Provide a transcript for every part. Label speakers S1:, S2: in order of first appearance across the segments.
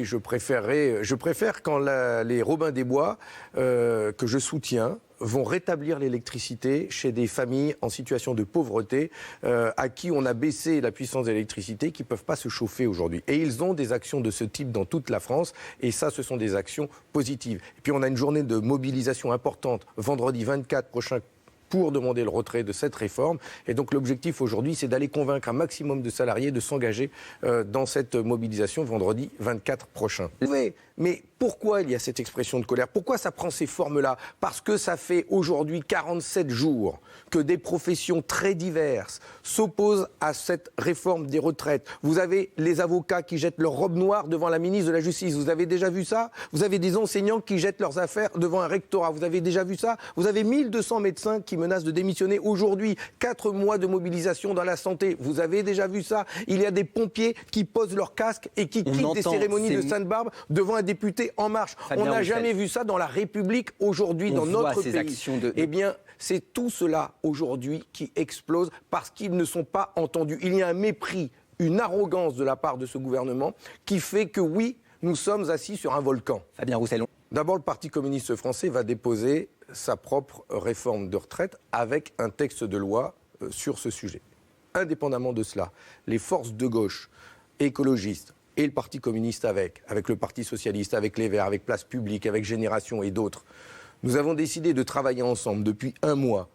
S1: Je préfère quand les Robins des Bois, que je soutiens, vont rétablir l'électricité chez des familles en situation de pauvreté, à qui on a baissé la puissance de l'électricité, qui ne peuvent pas se chauffer aujourd'hui. Et ils ont des actions de ce type dans toute la France, et ça, ce sont des actions positives. Et puis on a une journée de mobilisation importante, vendredi 24 prochain, pour demander le retrait de cette réforme. Et donc l'objectif aujourd'hui, c'est d'aller convaincre un maximum de salariés de s'engager dans cette mobilisation vendredi 24 prochain. Mais pourquoi il y a cette expression de colère? Pourquoi ça prend ces formes-là? Parce que ça fait aujourd'hui 47 jours que des professions très diverses s'opposent à cette réforme des retraites. Vous avez les avocats qui jettent leur robe noire devant la ministre de la Justice. Vous avez déjà vu ça? Vous avez des enseignants qui jettent leurs affaires devant un rectorat. Vous avez déjà vu ça? Vous avez 1200 médecins qui menacent de démissionner aujourd'hui. 4 mois de mobilisation dans la santé. Vous avez déjà vu ça? Il y a des pompiers qui posent leur casque et qui quittent des cérémonies de Sainte-Barbe devant un député En Marche. On n'a jamais vu ça dans la République aujourd'hui, dans notre pays. Eh bien, c'est tout cela aujourd'hui qui explose parce qu'ils ne sont pas entendus. Il y a un mépris, une arrogance de la part de ce gouvernement qui fait que oui, nous sommes assis sur un volcan.
S2: Fabien Roussel.
S1: D'abord, le Parti communiste français va déposer sa propre réforme de retraite avec un texte de loi sur ce sujet. Indépendamment de cela, les forces de gauche, écologistes, et le Parti communiste avec le Parti socialiste, avec les Verts, avec Place Publique, avec Génération et d'autres, nous avons décidé de travailler ensemble depuis 1 mois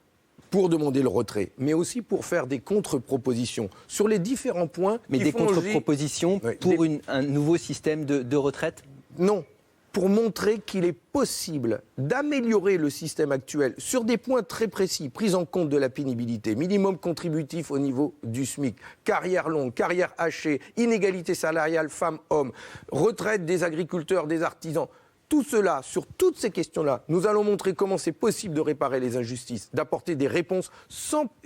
S1: pour demander le retrait, mais aussi pour faire des contre-propositions sur les différents points.
S2: Mais des contre-propositions pour un nouveau système de retraite?
S1: Non. Pour montrer qu'il est possible d'améliorer le système actuel sur des points très précis, prise en compte de la pénibilité, minimum contributif au niveau du SMIC, carrière longue, carrière hachée, inégalité salariale femmes-hommes, retraite des agriculteurs, des artisans. Tout cela, sur toutes ces questions-là, nous allons montrer comment c'est possible de réparer les injustices, d'apporter des réponses,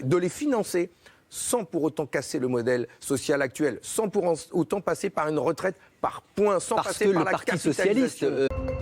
S1: de les financer, sans pour autant casser le modèle social actuel, sans pour autant passer par une retraite par points, sans passer par la capitalisation.
S2: Parce que le Parti socialiste